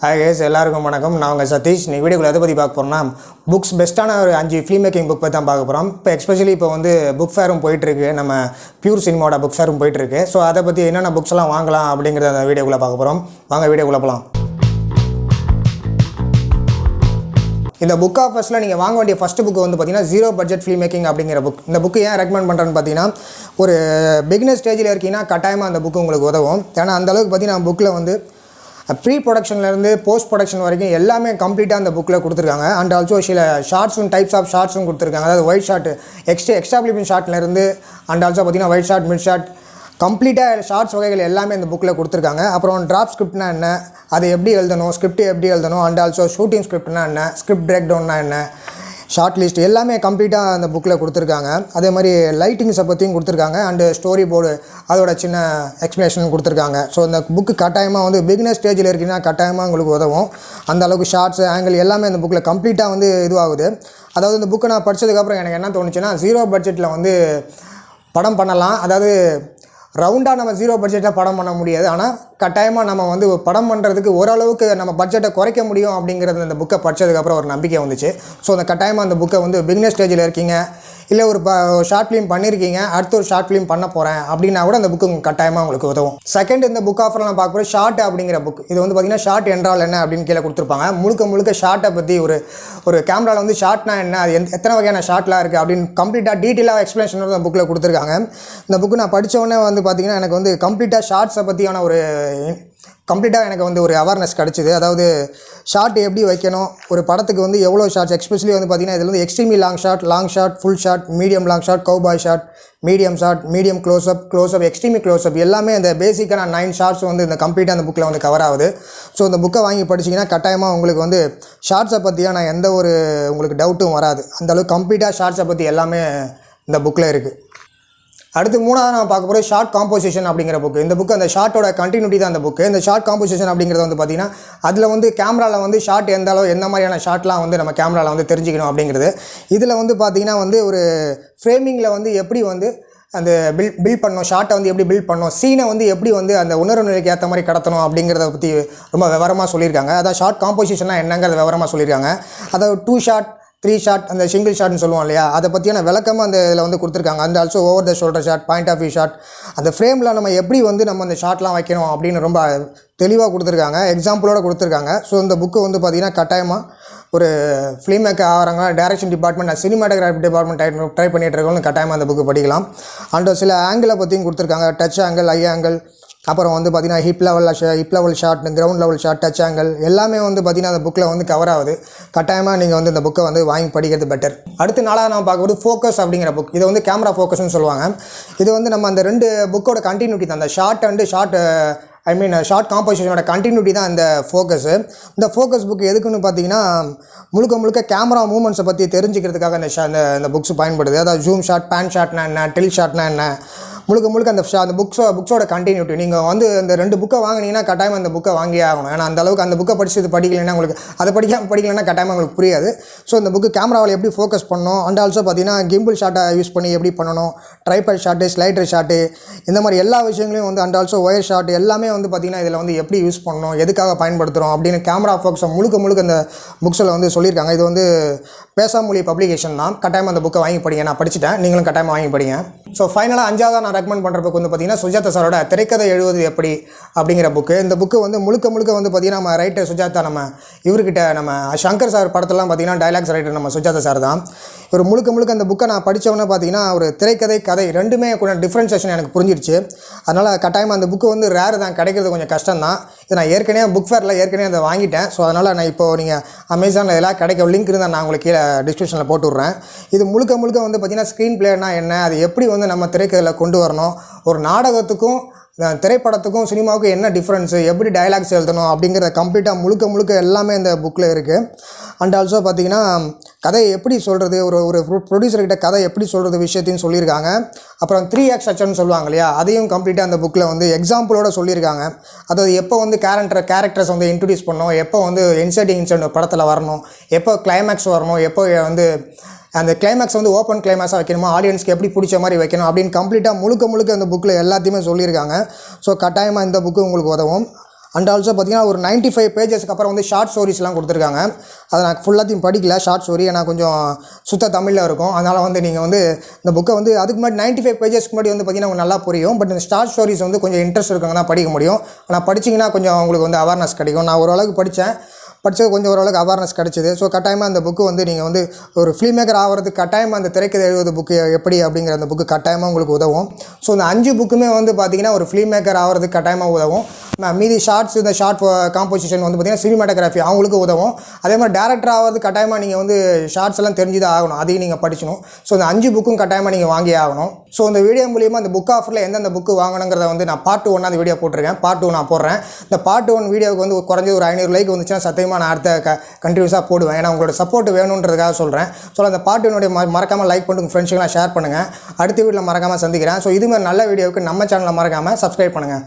Hi guys, எல்லாருக்கும் வணக்கம். நான் உங்கள் சதீஷ். நீ வீடியோக்குள்ள எதை பற்றி பார்க்க போகிறோம்னா, புக்ஸ் பெஸ்ட்டான ஒரு 5 ஃபிலிம் மேக்கிங் புக் பற்றி தான் பார்க்க போகிறோம். இப்போ எஸ்பெஷலி இப்போ வந்து புக் ஃபேரும் போயிட்டுருக்கு, நம்ம பியூர் சினிமாவோட புக் ஃபேரும் போயிட்டுருக்கு. ஸோ அதை பற்றி என்னென்ன புக்ஸ் எல்லாம் வாங்கலாம் அப்படிங்கிறத அந்த வீடியோக்குள்ளே பார்க்க போகிறோம். வாங்க வீடியோக்குள்ளே போகலாம். இந்த புக் ஆஃபர்ஸில் நீங்கள் வாங்க வேண்டிய ஃபஸ்ட்டு புக்கு வந்து பார்த்தீங்கன்னா ஜீரோ பட்ஜெட் ஃபிலிம் மேக்கிங் அப்படிங்கிற புக். இந்த புக்கு ஏன் ரெக்கமெண்ட் பண்ணுறேன்னு பார்த்தீங்கன்னா, ஒரு பிகினர் ஸ்டேஜில் இருக்கீங்கன்னா கட்டாயமாக அந்த புக்கு உங்களுக்கு உதவும். ஏன்னா அந்தளவுக்கு பார்த்தீங்கன்னா புக்கில் வந்து ப்ரீ ப்ரொடக்ஷன்லேருந்து போஸ்ட் ப்ரொடக்ஷன் வரைக்கும் எல்லாமே கம்ப்ளீட்டாக அந்த புக்கில் கொடுத்துருக்காங்க. அண்ட் ஆல்சோ சில ஷார்ட்ஸும் டைப்ஸ் ஆஃப் ஷார்ட்ஸும் கொடுத்துருக்காங்க. அதாவது ஒயிட் ஷார்ட் எக்ஸ்ட்ராபிளிபின் ஷார்ட்லேருந்து அண்ட் ஆல்சோ பார்த்தீங்கன்னா ஒயிட் ஷார்ட், மிட் ஷார்ட், கம்ப்ளீட்டாக ஷார்ட்ஸ் வகைகள் எல்லாமே இந்த புக்கில் கொடுத்துருக்காங்க. அப்புறம் ட்ராப் ஸ்கிரிப்ட்னா என்ன, அதை எப்படி எழுதணும், ஸ்கிரிப்ட் எப்படி எழுதணும், அண்ட் ஆல்சோ ஷூட்டிங் ஸ்கிரிப்ட்னா என்ன, ஸ்கிரிப்ட் பிரேக் டவுன்னா என்ன, ஷார்ட் லிஸ்ட் எல்லாமே கம்ப்ளீட்டாக அந்த புக்கில் கொடுத்துருக்காங்க. அதே மாதிரி லைட்டிங்ஸை பற்றியும் கொடுத்துருக்காங்க. அண்டு ஸ்டோரி போர்டு அதோட சின்ன எக்ஸ்ப்ளனேஷன் கொடுத்துருக்காங்க. ஸோ இந்த புக்கு கட்டாயமாக வந்து பிகினர் ஸ்டேஜில் இருக்கீங்கன்னா கட்டாயமாக உங்களுக்கு உதவும். அந்த அளவுக்கு ஷார்ட்ஸ், ஆங்கிள் எல்லாமே இந்த புக்கில் கம்ப்ளீட்டாக வந்து இதுவாகுது. அதாவது இந்த புக்கை நான் படித்ததுக்கப்புறம் எனக்கு என்ன தோணுச்சுன்னா, ஜீரோ பட்ஜெட்டில் வந்து படம் பண்ணலாம். அதாவது ரவுண்டாக நம்ம ஜீரோ பட்ஜெட்டில் படம் பண்ண முடியாது, ஆனால் கட்டாயமாக நம்ம வந்து படம் பண்ணுறதுக்கு ஓரளவுக்கு நம்ம பட்ஜெட்டை குறைக்க முடியும் அப்படிங்கிறது இந்த புக்கை படித்ததுக்கப்புறம் ஒரு நம்பிக்கை வந்துச்சு. ஸோ அந்த கட்டாயமாக அந்த புக்கை வந்து பிகினர் ஸ்டேஜில் இருக்கீங்க, இல்லை ஒரு ஷார்ட் ஃபிலிம் பண்ணியிருக்கீங்க, அடுத்து ஒரு ஷார்ட் ஃபிலிம் பண்ண போகிறேன் அப்படின்னா கூட அந்த புக்கு கட்டாயமாக உங்களுக்கு உதவும். செகண்ட், இந்த புக் ஆஃபரில் நான் பார்க்க போகிற ஷார்ட் அப்படிங்கிற புக். இது வந்து பார்த்திங்கன்னா ஷார்ட் என்றால் என்ன அப்படின்னு கீழே கொடுத்துருப்பாங்க. முழுக்க ஷார்ட்டை பற்றி ஒரு கேமராவில் வந்து ஷார்ட்னா என்ன, அது எத்தனை வகையான ஷார்ட்லாம் இருக்குது அப்படின்னு கம்ப்ளீட்டாக டீட்டெயிலாக எக்ஸ்ப்ளனேஷன் அந்த புக்கில் கொடுத்துருக்காங்க. இந்த புக்கு நான் படித்தவொடனே வந்து பார்த்திங்கன்னா எனக்கு வந்து கம்ப்ளீட்டாக ஷார்ட்ஸை பற்றியான எனக்கு வந்து ஒரு அவேர்னஸ் கிடச்சிது. அதாவது ஷார்ட் எப்படி வைக்கணும், ஒரு படத்துக்கு வந்து எவ்வளோ ஷார்ட்ஸ், எஸ்பெஷலி வந்து பார்த்திங்கன்னா இதில் வந்து extremely long shot, full shot, medium long shot, cowboy shot, medium shot, medium closeup, extreme closeup எல்லாமே இந்த பேசிக்கான 9 ஷார்ட்ஸ் வந்து இந்த கம்ப்ளீட்டாக அந்த புக்கில் வந்து கவர் ஆகுது. ஸோ இந்த புக்கை வாங்கி படிச்சிங்கன்னா கட்டாயமாக உங்களுக்கு வந்து ஷார்ட்ஸை பற்றியான எந்த ஒரு உங்களுக்கு டவுட்டும் வராது. அந்தளவுக்கு கம்ப்ளீட்டாக ஷார்ட்ஸை பற்றி எல்லாமே இந்த புக்கில் இருக்குது. அடுத்து மூணாவது நான் பார்க்க போகிறது ஷார்ட் காம்போசிஷன் அப்படிங்கிற புக்கு. இந்த புக்கு அந்த ஷார்ட்டோட கண்டினியூட்டி தான் அந்த புக்கு. இந்த ஷார்ட் காம்போசிஷன் அப்படிங்கிறது வந்து பார்த்திங்கன்னா அதில் வந்து கேமராவில் வந்து ஷார்ட் எந்த மாதிரியான ஷார்ட்லாம் வந்து நம்ம கேமராவில் வந்து தெரிஞ்சுக்கணும் அப்படிங்கிறது. இதில் வந்து பார்த்திங்கன்னா வந்து ஒரு ஃப்ரேமிங்கில் வந்து எப்படி வந்து அந்த பில்ட் பண்ணணும், ஷார்ட்டை வந்து எப்படி பில்ட் பண்ணணும், சீனை வந்து எப்படி வந்து அந்த உணர்வு நிலைக்கு ஏற்ற மாதிரி கடத்தணும் அப்படிங்கிறத பற்றி ரொம்ப விவரமாக சொல்லியிருக்காங்க. அதாவது ஷார்ட் காம்போசிஷன்னா என்னங்கிறத விவரமாக சொல்லியிருக்காங்க. அதாவது 2 ஷார்ட், 3 ஷாட், அந்த சிங்கிள் ஷாட்னு சொல்லுவோம் இல்லையா, அதை பற்றியான விளக்கமாக அந்த இதில் வந்து கொடுத்துருக்காங்க. அந்த also over the shoulder shot, point of view shot, அந்த ஃப்ரேமில் நம்ம எப்படி வந்து நம்ம அந்த ஷாட்லாம் வைக்கணும் அப்படின்னு ரொம்ப தெளிவாக கொடுத்துருக்காங்க, எக்ஸாம்பிளோடு கொடுத்துருக்காங்க. ஸோ இந்த புக்கு வந்து பார்த்திங்கன்னா கட்டாயமாக ஒரு ஃபிலிம் மேக்கர் ஆகிறாங்க, direction department, cinematography department try பண்ணிகிட்டு இருக்கவங்க கட்டாயமாக அந்த புக்கு படிக்கலாம். அண்ட் சில ஆங்கிளை பற்றியும் கொடுத்துருக்காங்க, டச் ஆங்கிள், ஐ ஆங்கிள், அப்புறம் வந்து பார்த்திங்கன்னா hip level shot, ground level shot, dutch angle எல்லாமே வந்து பார்த்திங்கன்னா அந்த புக்கில் வந்து கவர் ஆகுது. கட்டாயமாக நீங்கள் வந்து இந்த புக்கை வந்து வாங்கி படிக்கிறது பெட்டர். அடுத்து நாளாக நான் பார்க்கும்போது ஃபோக்கஸ் அப்படிங்கிற புக். இது வந்து கேமரா ஃபோக்கஸ்னு சொல்லுவாங்க. இது வந்து நம்ம அந்த 2 புக்கோட கண்டினியூட்டி தான், அந்த ஷார்ட் காம்போசிஷனோட கண்டினியூட்டி தான் இந்த ஃபோக்கஸு. இந்த ஃபோக்கஸ் புக் எதுக்குன்னு பார்த்தீங்கன்னா முழுக்க கேமரா மூமெண்ட்ஸை பற்றி தெரிஞ்சுக்கிறதுக்காக இந்த புக்ஸ் பயன்படுது. அதாவது ஜூம் ஷாட், பேன் ஷாட்னா என்ன, டில் ஷாட்னா என்ன, முழுக்க அந்த புக்ஸோட கண்டினியூட்டி. நீங்கள் வந்து இந்த 2 புக்கை வாங்கினீங்கன்னா கட்டாயமாக அந்த புக்கை வாங்கியே ஆகணும். ஏன்னா அந்த அளவுக்கு அந்த புக்கை படிக்கலைன்னா உங்களுக்கு அதை படிக்கலைன்னா கட்டாயமாக உங்களுக்கு புரியாது. ஸோ இந்த புக்கு கேமராவில் எப்படி ஃபோக்கஸ் பண்ணணும், அண்ட் ஆல்சோ பார்த்தீங்கன்னா கிம்பிள் ஷாட்டை யூஸ் பண்ணி எப்படி பண்ணணும், ட்ரைபாட் ஷாட்டு, ஸ்லைடர் ஷாட்டு, இந்த மாதிரி எல்லா விஷயங்களையும் வந்து அண்ட் ஆல்சோ ஒயர் ஷாட் எல்லாமே வந்து பார்த்திங்கன்னா இதில் வந்து எப்படி யூஸ் பண்ணணும், எதுக்காக பயன்படுத்துகிறோம் அப்படின்னு கேமரா ஃபோக்கஸை முழுக்க இந்த புக்ஸில் வந்து சொல்லியிருக்காங்க. இது வந்து பேசாமொழி பப்ளிகேஷன் தான். கட்டாயமாக அந்த புக்கை வாங்கி படிங்க. நான் படிச்சுட்டேன், நீங்களும் கட்டாயமாக வாங்கி படிங்க. ஸோ ஃபைனலாக 5ஆவதாக நான் ரெக்கமெண்ட் பண்ணுற புக் வந்து பார்த்திங்கன்னா சுஜாதா சாரோட திரைக்கதை எழுதுவது எப்படி அப்படிங்கிற புக்கு. இந்த புக்கு வந்து முழுக்க வந்து பார்த்திங்கன்னா நம்ம ரைட்டர் சுஜாதா, நம்ம இவர்கிட்ட நம்ம சங்கர் சார் படத்தெல்லாம் பார்த்திங்கன்னா டைலாக்ஸ் ரைட்டர் நம்ம சுஜாதா சார் தான். ஒரு முழுக்க அந்த புக்கை நான் படித்தவொன்னே பார்த்திங்கன்னா ஒரு திரைக்கதை, கதை ரெண்டுமே கூட டிஃப்ரென்சேஷன் எனக்கு புரிஞ்சிருச்சு. அதனால் கட்டாயமாக அந்த புக்கு வந்து ரேர் தான், கிடைக்கிறது கொஞ்சம் கஷ்டம் தான். இது நான் ஏற்கனவே புக் ஃபேரில் அதை வாங்கிட்டேன். ஸோ அதனால் நான் இப்போது நீங்கள் அமேசானில் எல்லாம் கிடைக்க லிங்க் இருந்தால் நான் உங்களுக்கு கீழே டிஸ்கிரிப்ஷனில் போட்டு விட்றேன். இது முழுக்க வந்து பார்த்திங்கன்னா ஸ்க்ரீன் பிளேனா என்ன, அது எப்படி வந்து நம்ம திரைக்கதையில் கொண்டு வரணும், ஒரு நாடகத்துக்கும் திரைப்படத்துக்கும் சினிமாவுக்கும் என்ன டிஃப்ரென்ஸு, எப்படி டைலாக்ஸ் எழுதணும் அப்படிங்கிறத கம்ப்ளீட்டாக முழுக்க எல்லாமே இந்த புக்கில் இருக்குது. அண்ட் ஆல்சோ பார்த்திங்கன்னா கதையை எப்படி சொல்கிறது, ஒரு ப்ரொடியூசர்கிட்ட கதை எப்படி சொல்கிறது விஷயத்தையும் சொல்லியிருக்காங்க. அப்புறம் 3 ஆக்ட் ஸ்ட்ரக்சர்னு சொல்லுவாங்க இல்லையா, அதையும் கம்ப்ளீட்டாக அந்த புக்கில் வந்து எக்ஸாம்பிளோட சொல்லியிருக்காங்க. அதாவது எப்போ வந்து கேரக்டர்ஸ் வந்து இன்ட்ரடியூஸ் பண்ணணும், எப்போ வந்து இன்சென்ட் படத்தில் வரணும், எப்போ கிளைமேக்ஸ் வரணும், எப்போ வந்து அந்த கிளைமேக்ஸ் வந்து ஓப்பன் கிளைமேக்ஸாக வைக்கணுமா, ஆடியன்ஸ்க்கு எப்படி பிடிச்ச மாதிரி வைக்கணும் அப்படின்னு கம்ப்ளீட்டாக முழுக்க அந்த புக்கில் எல்லாத்தையுமே சொல்லியிருக்காங்க. ஸோ கட்டாயமாக இந்த புக்கு உங்களுக்கு உதவும். அண்ட் ஆல்சோ பார்த்தீங்கன்னா ஒரு 95 பேஜஸ்க்கு அப்புறம் வந்து ஷார்ட் ஸ்டோரிஸ்லாம் கொடுத்துருக்காங்க. அதை நான் ஃபுல்லாத்தையும் படிக்கல, ஷார்ட் ஸ்டோரி ஏன்னா கொஞ்சம் சுத்த தமிழில் இருக்கும். அதனால் வந்து நீங்கள் வந்து இந்த புக்கை வந்து அதுக்கு முன்னாடி 95 பேஜஸ்க்கு முன்னாடி வந்து பார்த்தீங்கன்னா உங்களுக்கு நல்லா புரியும். பட் இந்த ஷார்ட் ஸ்டோரிஸ் வந்து கொஞ்சம் இன்ட்ரெஸ்ட் இருக்கவங்க தான் படிக்க முடியும். ஆனால் படிச்சிங்கன்னா கொஞ்சம் உங்களுக்கு வந்து அவேர்னஸ் கிடைக்கும். நான் ஓரளவுக்கு படித்தது கொஞ்சம் ஓரளவுக்கு அவேர்னஸ் கிடச்சிது. ஸோ கட்டாயமாக அந்த புக்கு வந்து நீங்கள் வந்து ஒரு ஃபிலிம் மேக்கர் ஆகிறதுக்கு கட்டாயமாக அந்த திரைக்கதை எழுதுவது புக்கு எப்படி அப்படிங்கிற அந்த புக்கு கட்டாயமாக உங்களுக்கு உதவும். ஸோ இந்த 5 புக்குமே வந்து பார்த்திங்கன்னா ஒரு ஃபிலிம் மேக்கர் ஆகிறதுக்கு கட்டாயமாக உதவும். மீதி ஷார்ட்ஸ், இந்த ஷார்ட் காம்போசிஷன் வந்து பார்த்திங்கன்னா சினிமாட்டோகிராஃபி அவங்களுக்கு உதவும். அதே மாதிரி டேரக்டர் ஆகிறது கட்டாயமாக நீங்கள் வந்து ஷார்ட்ஸ் எல்லாம் தெரிஞ்சு தான் ஆகணும், அதையும் நீங்கள் படிக்கணும். ஸோ இந்த 5 புக்கும் கட்டாயமாக நீங்கள் வாங்கியே ஆகணும். ஸோ இந்த வீடியோ மூலியமாக அந்த புக் ஆஃபரில் எந்தெந்த புக்கு வாங்கணுங்கிறத வந்து நான் பார்ட் 1 அந்த வீடியோ போட்டிருக்கேன். பார்ட் 2 நான் போடுறேன். இந்த பார்ட் 1 வீடியோவுக்கு வந்து குறைஞ்சது ஒரு 500 லைக் வந்துச்சுன்னா சத்தியமாக நான் அடுத்த கண்டினியூஸாக போடுவேன். ஏன்னா உங்களோட சப்போர்ட் வேணுன்றதுக்காக சொல்கிறேன். ஸோ அந்த பார்ட் 1 மறக்காமல் லைக் பண்ணிட்டு உங்கள் ஃப்ரெண்ட்ஸுக்கெல்லாம் ஷேர் பண்ணுங்கள். அடுத்த வீடியோவில் மறக்காமல் சந்திக்கிறேன். ஸோ இதுமாதிரி நல்ல வீடியோவுக்கு நம்ம சேனலை மறக்காமல் சப்ஸ்கிரைப் பண்ணுங்கள்.